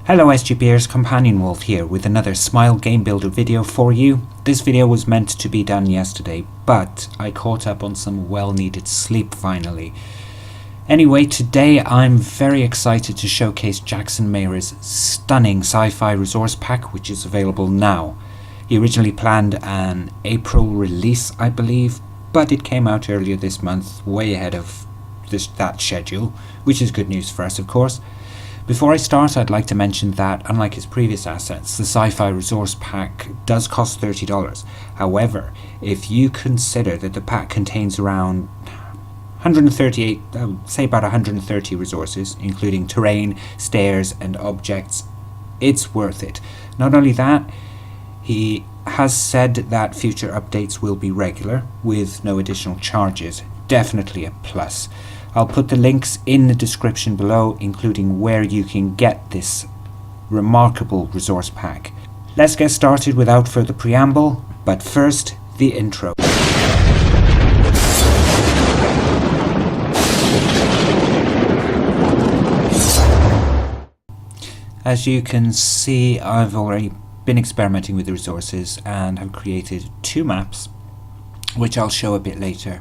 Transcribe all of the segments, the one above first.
Hello SGPers, Companion Wolf here with another Smile Game Builder video for you. This video was meant to be done yesterday, but I caught up on some well-needed sleep finally. Anyway, today I'm very excited to showcase Jackson Meira's stunning Sci-Fi Resource Pack, which is available now. He originally planned an April release, I believe, but it came out earlier this month, way ahead of that schedule, which is good news for us, of course. Before I start, I'd like to mention that, unlike his previous assets, the Sci-Fi Resource Pack does cost $30. However, if you consider that the pack contains around 138, say about 130 resources, including terrain, stairs, and objects, it's worth it. Not only that, he has said that future updates will be regular, with no additional charges. Definitely a plus. I'll put the links in the description below, including where you can get this remarkable resource pack. Let's get started without further preamble, but first, the intro. As you can see, I've already been experimenting with the resources and have created two maps, which I'll show a bit later.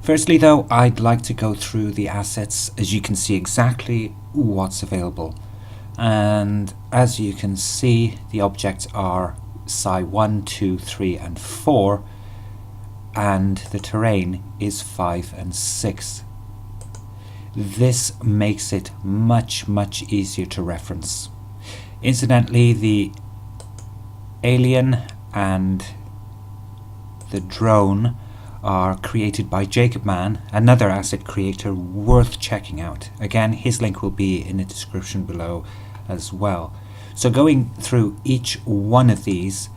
Firstly though, I'd like to go through the assets as you can see exactly what's available. And as you can see, the objects are Sci 1, 2, 3 and 4, and the terrain is 5 and 6. This makes it much easier to reference. Incidentally, the alien and the drone are created by Jacob Mann, another asset creator worth checking out. Again, his link will be in the description below as well. So going through each one of these,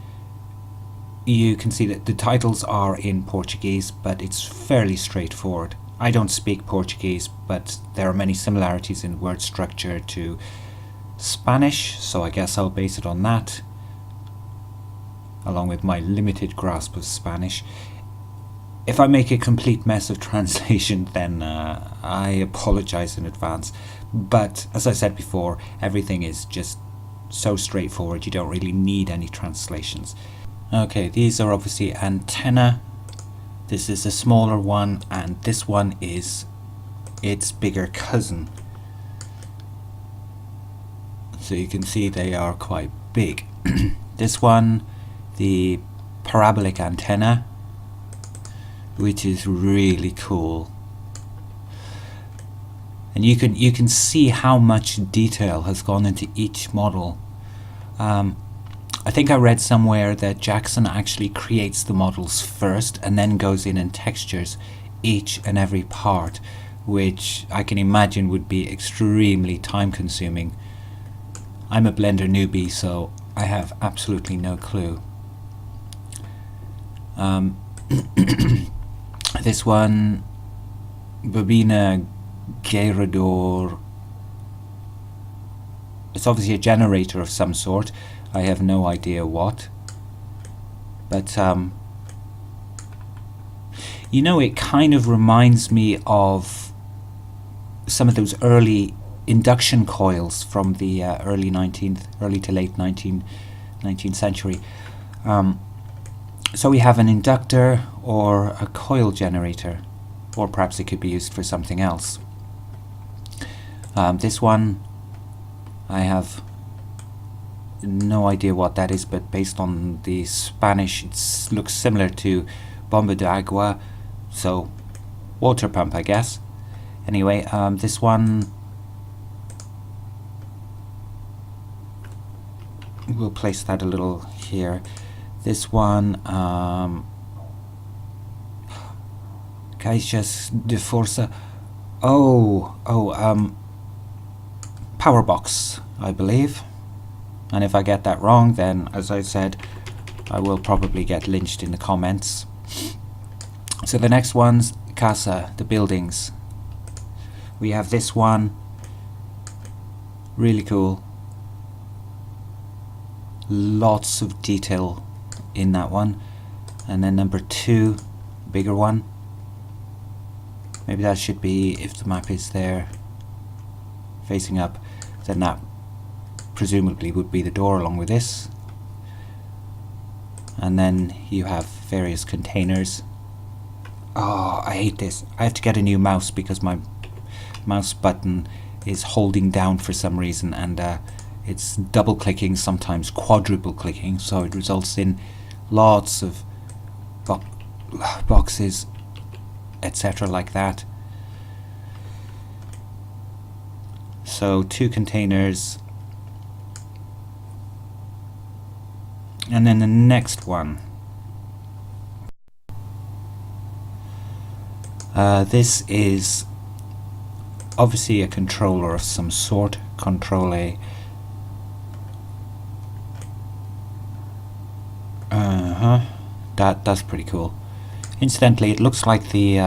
you can see that the titles are in Portuguese, but it's fairly straightforward. I don't speak Portuguese, but there are many similarities in word structure to Spanish, so I guess I'll base it on that, along with my limited grasp of Spanish. If I make a complete mess of translation, then I apologize in advance. But as I said before, everything is just so straightforward, you don't really need any translations. Okay, these are obviously antenna. This is a smaller one, and this one is its bigger cousin. So you can see they are quite big. This one, the parabolic antenna, which is really cool, and you can see how much detail has gone into each model. I think I read somewhere that Jackson actually creates the models first and then goes in and textures each and every part, which I can imagine would be extremely time consuming. I'm a Blender newbie, so I have absolutely no clue. This one, Bobina Gerador, it's obviously a generator of some sort. I have no idea what. But, you know, it kind of reminds me of some of those early induction coils from the early to late 19th century. So we have an inductor or a coil generator, or perhaps it could be used for something else. This one, I have no idea what that is, but based on the Spanish, it looks similar to bomba de agua, so water pump, I guess. Anyway, this one, we'll place that a little here. This one, Caixas de Força, power box, I believe. And if I get that wrong, then, as I said, I will probably get lynched in the comments. So the next one's Casa, the buildings. We have this one, really cool. Lots of detail in that one. And then number 2, bigger one. Maybe that should be, if the map is there facing up, then that presumably would be the door along with this. And then you have various containers. Oh, I hate this. I have to get a new mouse because my mouse button is holding down for some reason, and it's double clicking, sometimes quadruple clicking, so it results in lots of boxes, etc. like that. So 2 containers, and then the next one. This is obviously a controller of some sort. Control A. That's pretty cool. Incidentally, it looks like the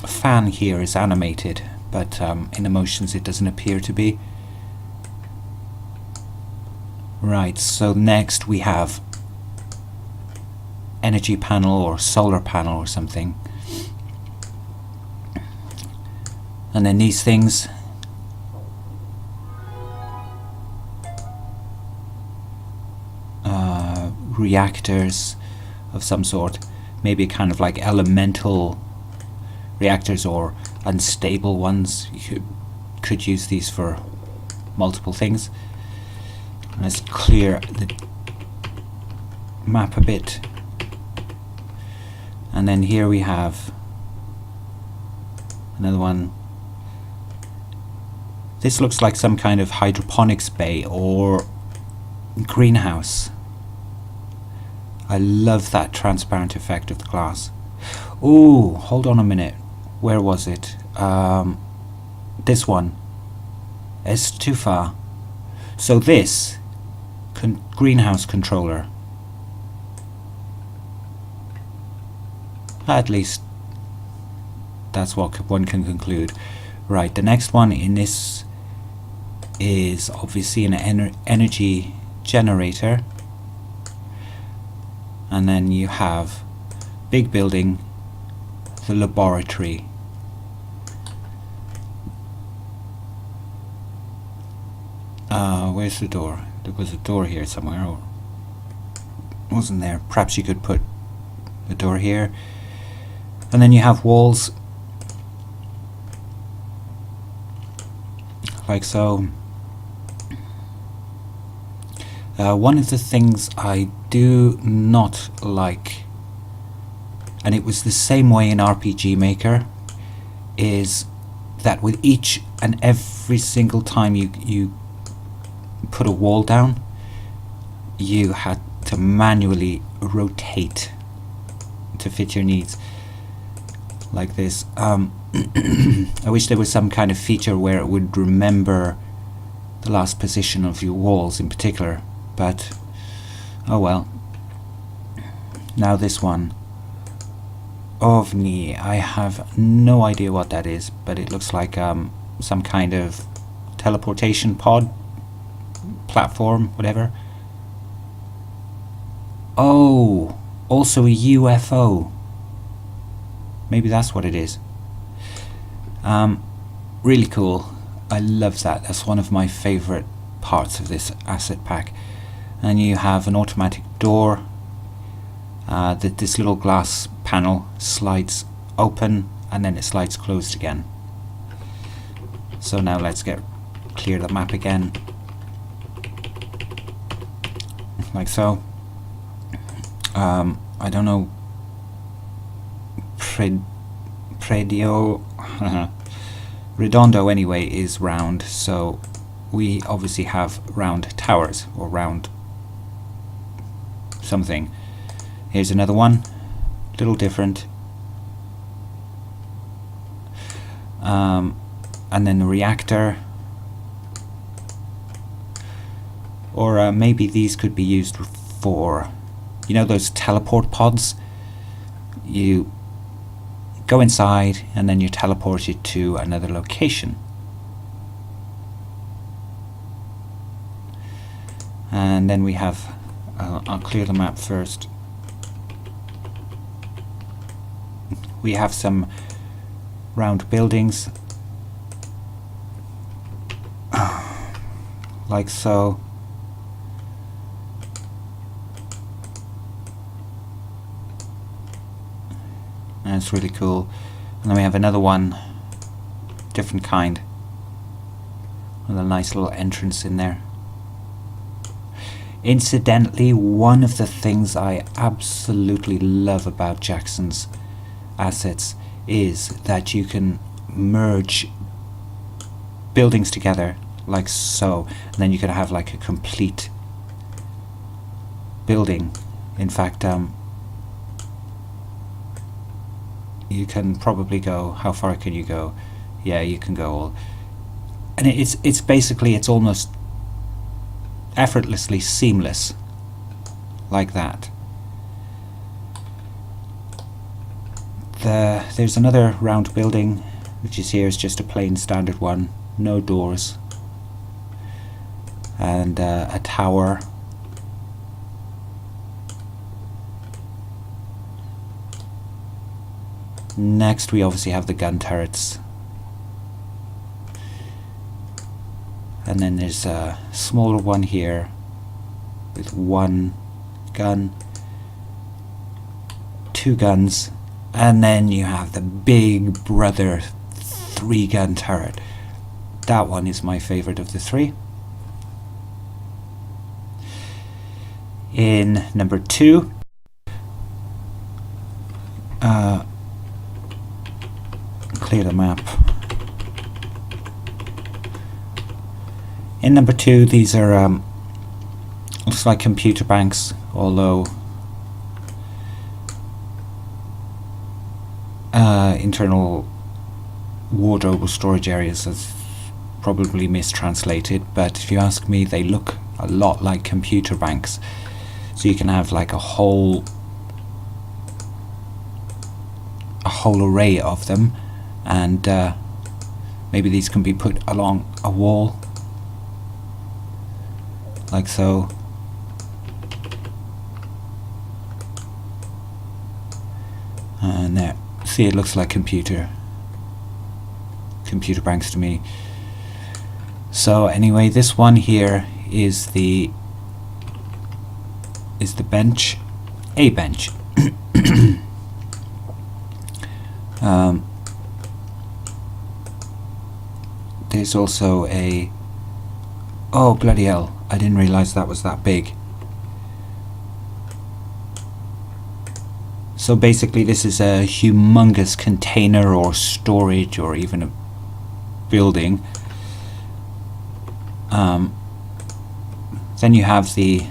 fan here is animated, but in the motions it doesn't appear to be. Right, so next we have energy panel or solar panel or something. And then these things. Reactors of some sort. Maybe kind of like elemental reactors or unstable ones. You could use these for multiple things. Let's clear the map a bit. And then here we have another one. This looks like some kind of hydroponics bay or greenhouse. I love that transparent effect of the glass. Ooh, hold on a minute. Where was it? This one. It's too far. So this greenhouse controller. At least that's what one can conclude. Right, the next one in this is obviously an energy generator. And then you have big building, the laboratory. Where's the door? There was a door here somewhere, or wasn't there? Perhaps you could put the door here. And then you have walls like so. One of the things I do not like, and it was the same way in RPG Maker, is that with each and every single time you put a wall down, you had to manually rotate to fit your needs like this. I wish there was some kind of feature where it would remember the last position of your walls in particular, but oh well. Now this one, OVNI, I have no idea what that is, but it looks like some kind of teleportation pod, platform, whatever. Oh, also a UFO. Maybe that's what it is. Really cool. I love that. That's one of my favorite parts of this asset pack. And you have an automatic door that this little glass panel slides open and then it slides closed again. So now let's clear the map again, like so. I don't know, Predio Redondo anyway is round, so we obviously have round towers or round something. Here's another one, little different. And then the reactor, or maybe these could be used for, you know, those teleport pods. You go inside and then you teleport it to another location. And then we have, I'll clear the map first. We have some round buildings. like so. And it's really cool. And then we have another one, different kind, with a nice little entrance in there. Incidentally, one of the things I absolutely love about Jackson's assets is that you can merge buildings together like so, and then you can have like a complete building. In fact, you can probably go, how far can you go? Yeah, you can go all, and it's basically, it's almost effortlessly seamless like that. There's another round building, which is here, is just a plain standard one, no doors, and a tower. Next we obviously have the gun turrets, and then there's a smaller one here with one gun, two guns, and then you have the big brother 3-gun turret. That one is my favorite of the three. In number 2, clear the map. In number 2, these are looks like computer banks, although internal wardrobe or storage areas is probably mistranslated, but if you ask me, they look a lot like computer banks. So you can have like a whole array of them, and maybe these can be put along a wall like so. And there, see, it looks like computer banks to me. So anyway, this one here is the bench, a bench. There's also a, oh bloody hell, I didn't realize that was that big. So basically this is a humongous container or storage or even a building. Then you have the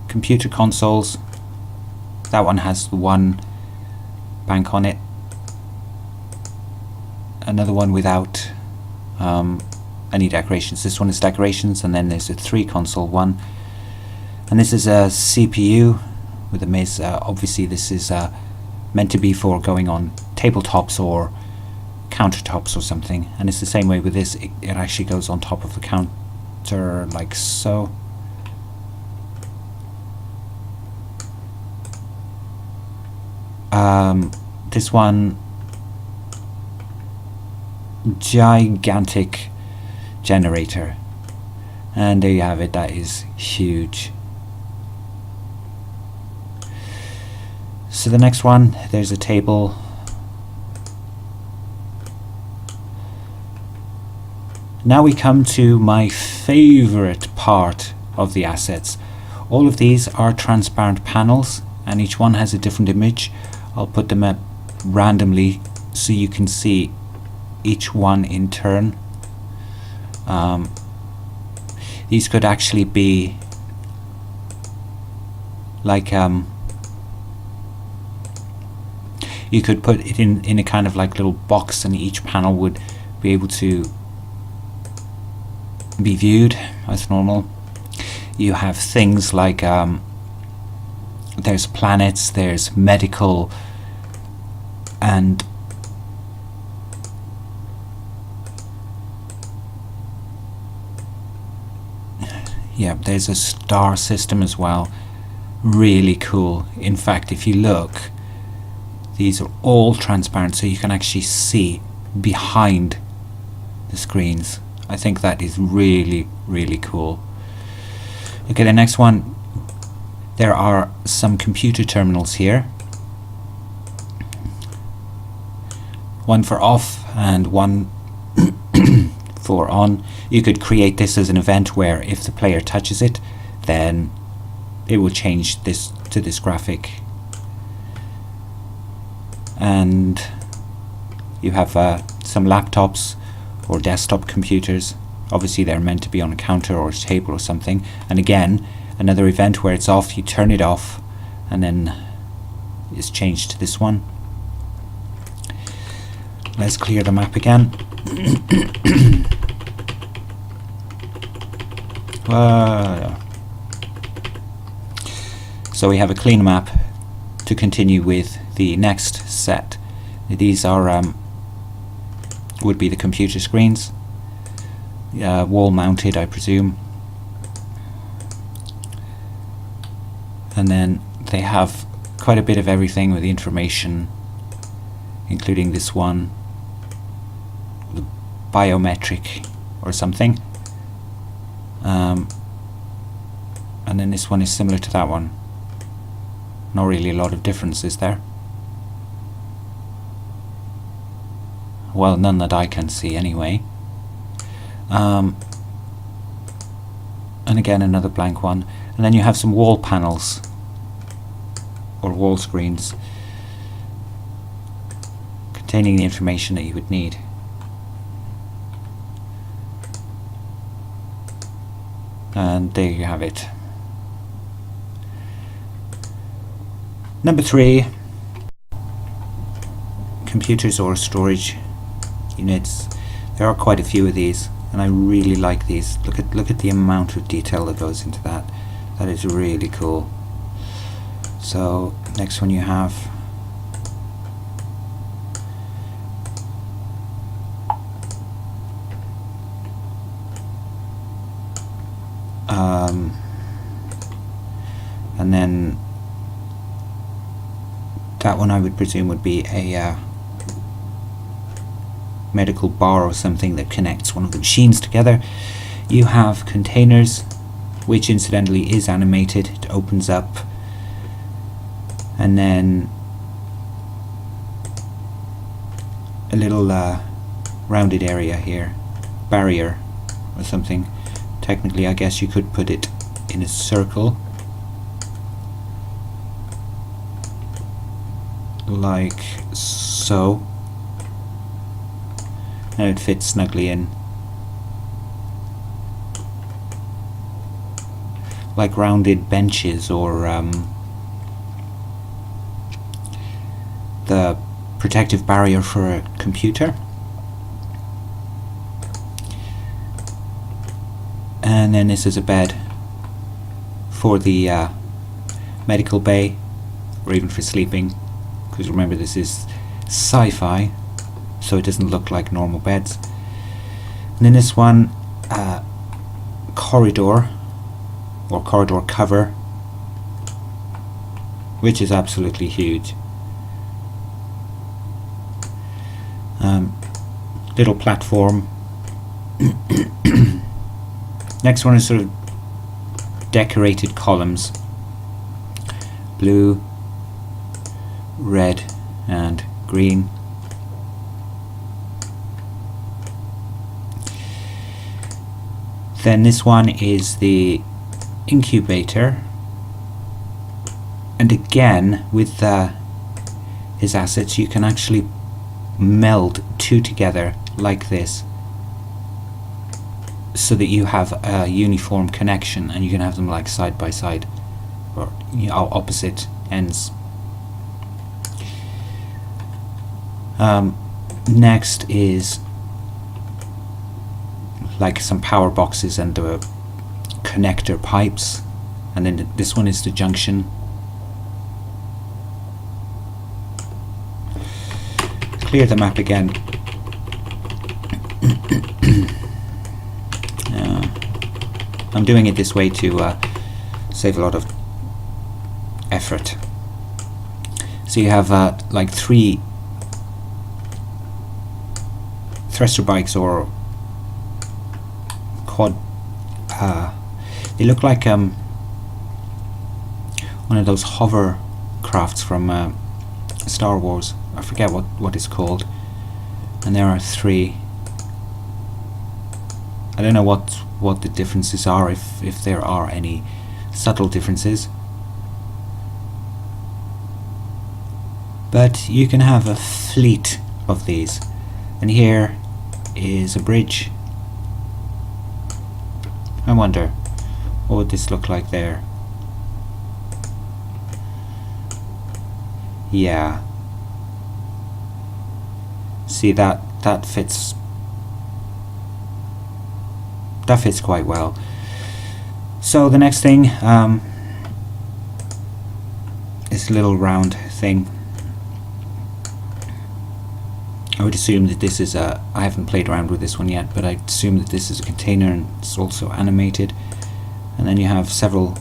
computer consoles. That one has one bank on it. Another one without any decorations. This one is decorations, and then there's a 3-console one. And this is a CPU with a maze. Obviously this is meant to be for going on tabletops or countertops or something, and it's the same way with this. It actually goes on top of the counter like so. This one, gigantic generator, and there you have it. That is huge. So the next one, there's a table. Now we come to my favorite part of the assets. All of these are transparent panels, and each one has a different image. I'll put them up randomly so you can see each one in turn. These could actually be like you could put it in a kind of like little box, and each panel would be able to be viewed as normal. You have things like there's planets, there's medical, and yeah, there's a star system as well. Really cool. In fact, if you look, these are all transparent, so you can actually see behind the screens. I think that is really, really cool. Okay, the next one, there are some computer terminals here. One for off and one for on. You could create this as an event where if the player touches it, then it will change this to this graphic. And you have some laptops or desktop computers. Obviously they're meant to be on a counter or a table or something. And again, another event where it's off, you turn it off and then it's changed to this one. Let's clear the map again. So we have a clean map to continue with the next set. These are would be the computer screens, wall mounted, I presume, and then they have quite a bit of everything with the information, including this one, the biometric or something, and then this one is similar to that one. Not really a lot of difference, is there? Well, none that I can see anyway. And again another blank one, and then you have some wall panels or wall screens containing the information that you would need. And there you have it. Number 3, computers or storage units. There are quite a few of these, and I really like these. Look at the amount of detail that goes into that. That is really cool. So next one you have and then that one I would presume would be a medical bar or something that connects one of the machines together. You have containers, which incidentally is animated. It opens up, and then a little rounded area here, barrier or something. Technically I guess you could put it in a circle like so, and it fits snugly in, like rounded benches or the protective barrier for a computer. And then this is a bed for the medical bay, or even for sleeping, because remember this is sci-fi, so it doesn't look like normal beds. And then this one, corridor or corridor cover, which is absolutely huge. Little platform. Next one is sort of decorated columns, blue, red and green. Then this one is the incubator, and again with his assets you can actually meld two together like this, so that you have a uniform connection, and you can have them like side by side or opposite ends. Next is like some power boxes and the connector pipes, and then this one is the junction. Clear the map again. I'm doing it this way to save a lot of effort. So you have like 3 thruster bikes or quad. They look like one of those hovercrafts from Star Wars. I forget what it's called. And there are 3. I don't know what the differences are, if there are any subtle differences. But you can have a fleet of these. And here is a bridge. I wonder, what would this look like there? Yeah. See, that fits. That fits quite well. So the next thing is a little round thing. I would assume that this is a... I haven't played around with this one yet, but I assume that this is a container and it's also animated. And then you have several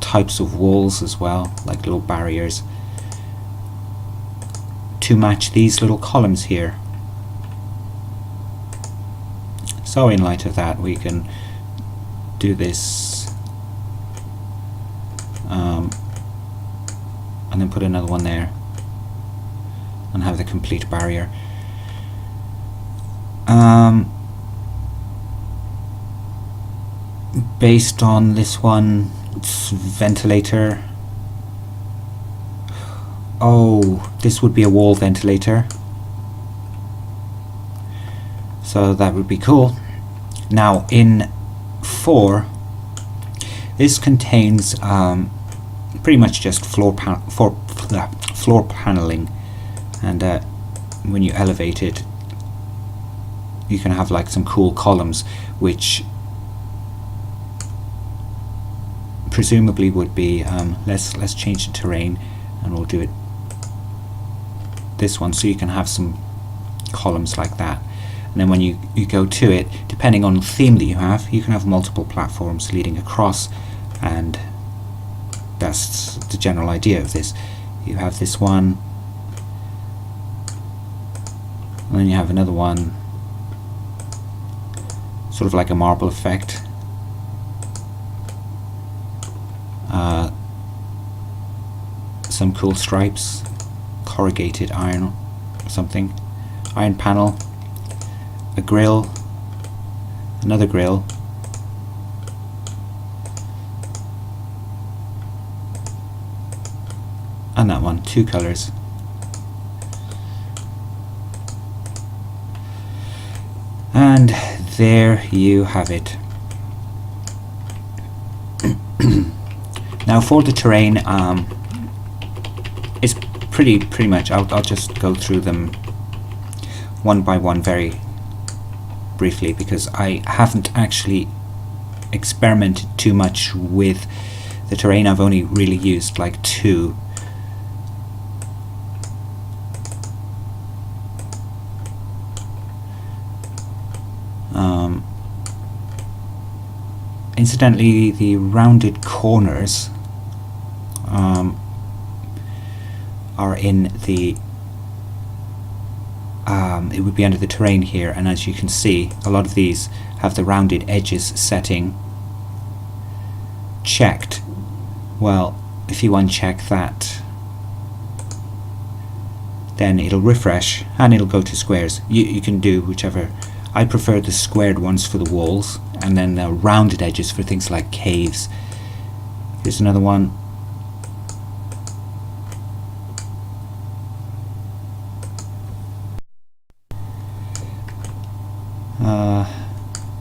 types of walls as well, like little barriers, to match these little columns here. So in light of that, we can do this and then put another one there and have the complete barrier. Based on this one, it's ventilator. Oh, this would be a wall ventilator. So that would be cool. Now in 4, this contains pretty much just floor paneling, and when you elevate it, you can have like some cool columns, which presumably would be let's change the terrain, and we'll do it this one, so you can have some columns like that. And then when you go to it, depending on the theme that you can have multiple platforms leading across, and that's the general idea of this. You have this one, and then you have another one, sort of like a marble effect. Some cool stripes, corrugated iron or something, iron panel, a grill, another grill, and that one, 2 colors. And there you have it. Now for the terrain, it's pretty much, I'll just go through them one by one very briefly, because I haven't actually experimented too much with the terrain. I've only really used like 2. Incidentally, the rounded corners are in the it would be under the terrain here, and as you can see, a lot of these have the rounded edges setting checked. Well, if you uncheck that, then it'll refresh and it'll go to squares. You can do whichever. I prefer the squared ones for the walls, and then the rounded edges for things like caves. Here's another one.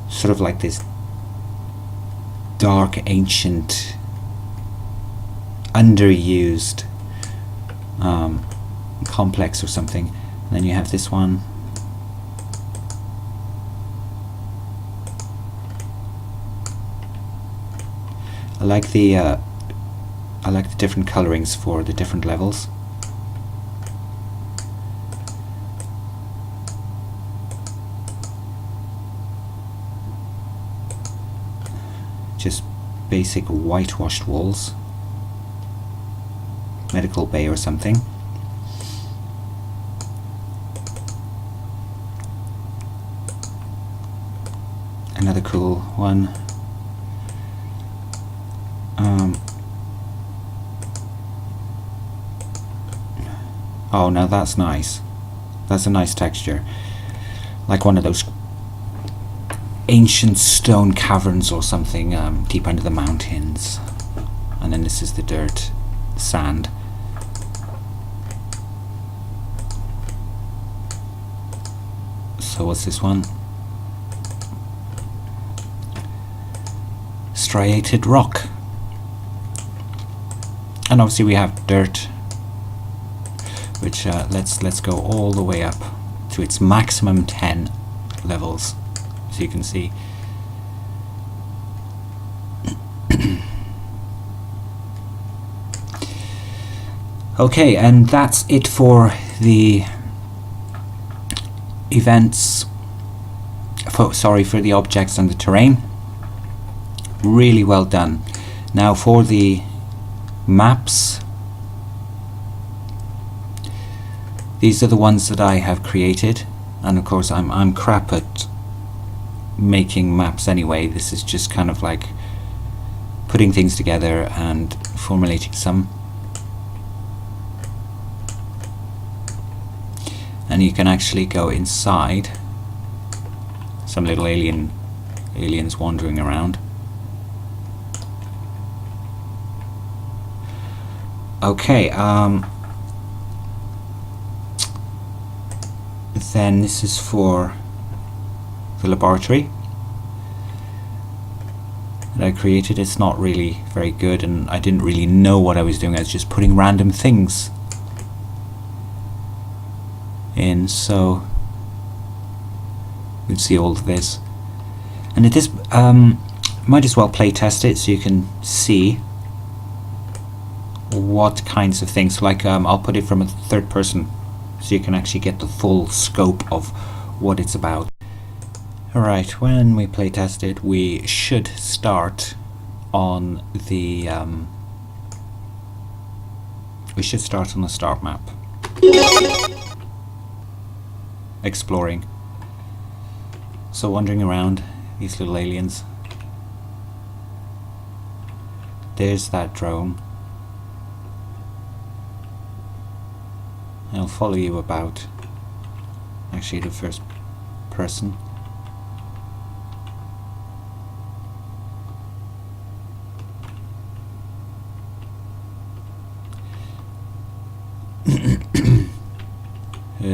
Sort of like this dark, ancient, underused complex or something. And then you have this one. I like the different colorings for the different levels. Just basic whitewashed walls, medical bay or something. another cool one. Oh, now that's nice. That's a nice texture. Like one of those ancient stone caverns or something, deep under the mountains. And then this is the dirt, sand. So what's this one? Striated rock. And obviously we have dirt, which let's go all the way up to its maximum 10 levels, so you can see. Okay, and that's it for the events, for the objects and the terrain. Really well done. Now for the maps, these are the ones that I have created, and of course I'm crap at making maps anyway. This is just kind of like putting things together and formulating some. And you can actually go inside. Some little aliens wandering around. Okay, then this is for the laboratory that I created. It's not really very good, and I didn't really know what I was doing. I was just putting random things in, so you can see all of this. And it is might as well play test it so you can see what kinds of things. Like I'll put it from a third person so you can actually get the full scope of what it's about. Alright, when we play test it, we should start on the start map. Exploring. So wandering around, these little aliens. There's that drone. I'll follow you about. Actually, the first person.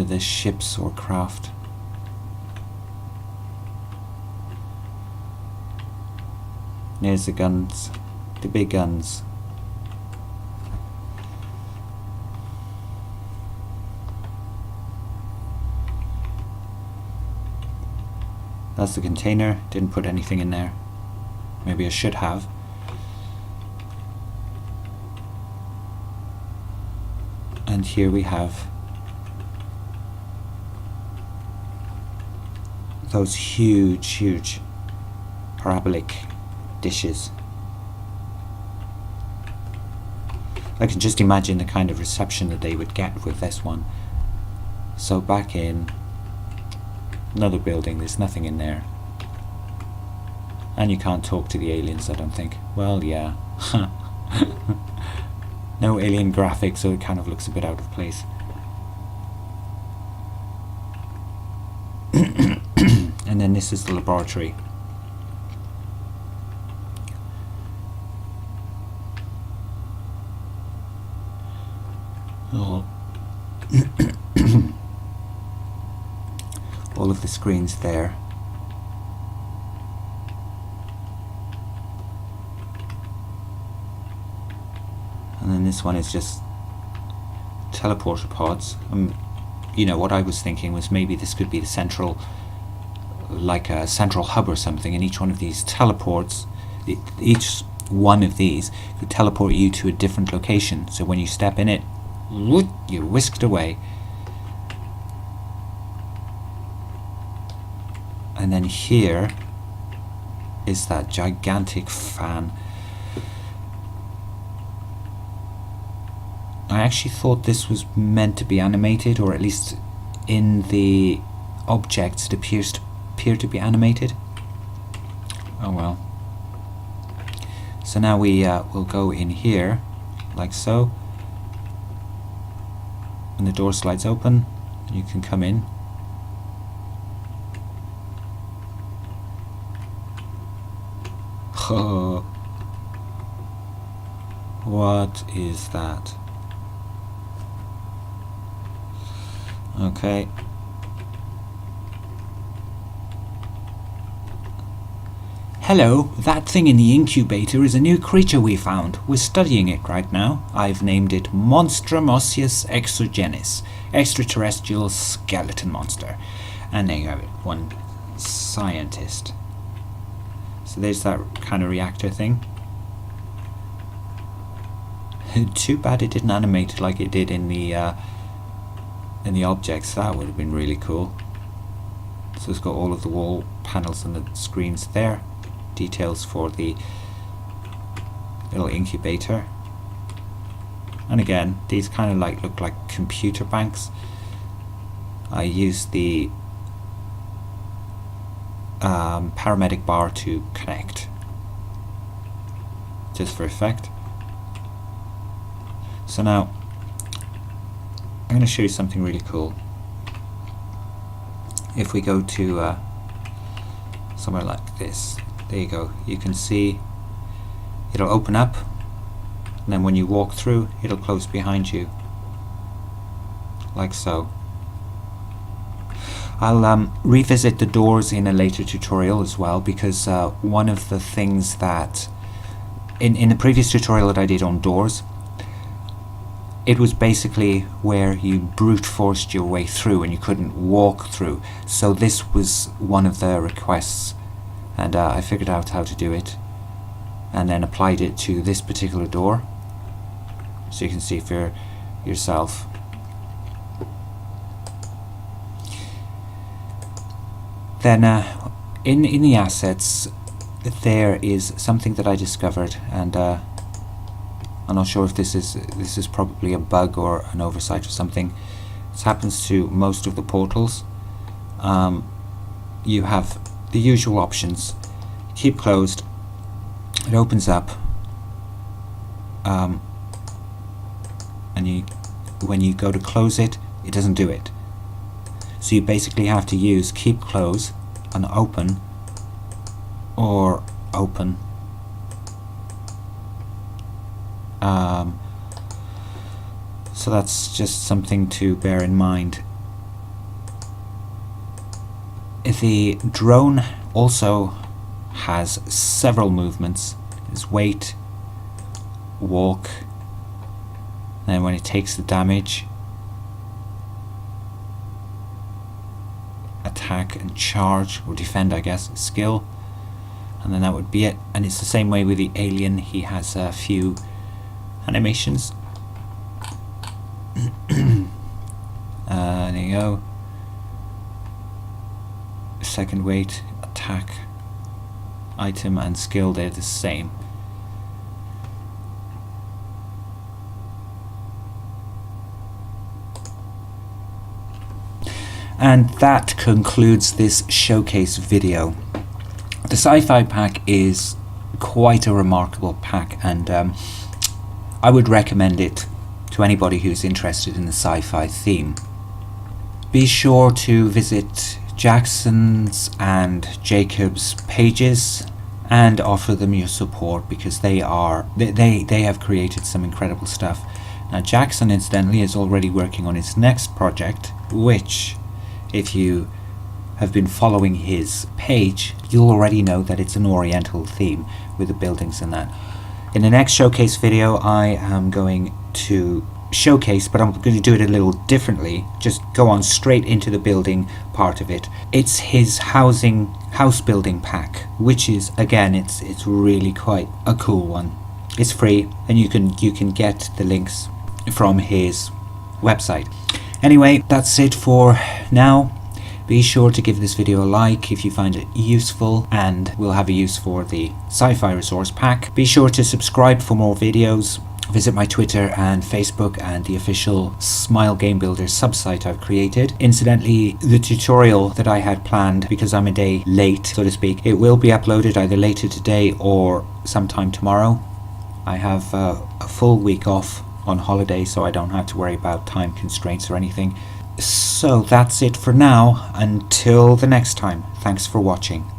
The ships or craft. There's the guns, the big guns. That's the container. Didn't put anything in there. Maybe I should have. And here we have those huge parabolic dishes. I can just imagine the kind of reception that they would get with this one. So back in another building, there's nothing in there. And you can't talk to the aliens, I don't think. Well, yeah. No alien graphics, so it kind of looks a bit out of place. And then this is the laboratory. Oh. All of the screens there. And then this one is just teleporter pods. You know, what I was thinking was maybe this could be the central, like a central hub or something, and each one of these teleports, each one of these could teleport you to a different location. So when you step in it, you're whisked away. And then here is that gigantic fan. I actually thought this was meant to be animated, or at least in the objects it appear to be animated. Oh well. So now we will go in here, like so. When the door slides open, you can come in. Oh, what is that? Okay. Hello, that thing in the incubator is a new creature we found. We're studying it right now. I've named it Monstrum Osseous Exogenis, extraterrestrial skeleton monster. And there you have it, one scientist. So there's that kind of reactor thing. Too bad it didn't animate like it did in the objects. That would have been really cool. So it's got all of the wall panels and the screens there. Details for the little incubator. And again, these kind of like look like computer banks. I used the paramedic bar to connect, just for effect. So now I'm going to show you something really cool. If we go to somewhere like this, there you go, you can see it'll open up, and then when you walk through it'll close behind you, like so. I'll revisit the doors in a later tutorial as well, because one of the things that in the previous tutorial that I did on doors, it was basically where you brute forced your way through and you couldn't walk through. So this was one of the requests, and I figured out how to do it and then applied it to this particular door, so you can see for yourself. Then in the assets there is something that I discovered, and I'm not sure if this is probably a bug or an oversight or something. This happens to most of the portals. You have the usual options. Keep closed, it opens up, and when you go to close it, it doesn't do it. So you basically have to use keep close and open, or open. So that's just something to bear in mind. The drone also has several movements. There's wait, walk, then when it takes the damage, attack and charge, or defend, I guess, skill, and then that would be it. And it's the same way with the alien. He has a few animations. There you go. Second weight, attack, item and skill, they're the same. And that concludes this showcase video. The Sci-Fi Pack is quite a remarkable pack, and I would recommend it to anybody who's interested in the sci-fi theme. Be sure to visit Jackson's and Jacob's pages and offer them your support, because they have created some incredible stuff. Now Jackson, incidentally, is already working on his next project, which, if you have been following his page, you'll already know that it's an Oriental theme with the buildings and that. In the next showcase video, I am going to showcase, but I'm going to do it a little differently, just go on straight into the building part of it. It's his house building pack, which is, again, it's really quite a cool one. It's free, and you can get the links from his website. Anyway, that's it for now. Be sure to give this video a like if you find it useful, and we'll have a use for the Sci-Fi Resource Pack. Be sure to subscribe for more videos. visit my Twitter and Facebook and the official Smile Game Builder subsite I've created. Incidentally, the tutorial that I had planned, because I'm a day late, so to speak, it will be uploaded either later today or sometime tomorrow. I have a full week off on holiday, so I don't have to worry about time constraints or anything. So that's it for now. Until the next time, thanks for watching.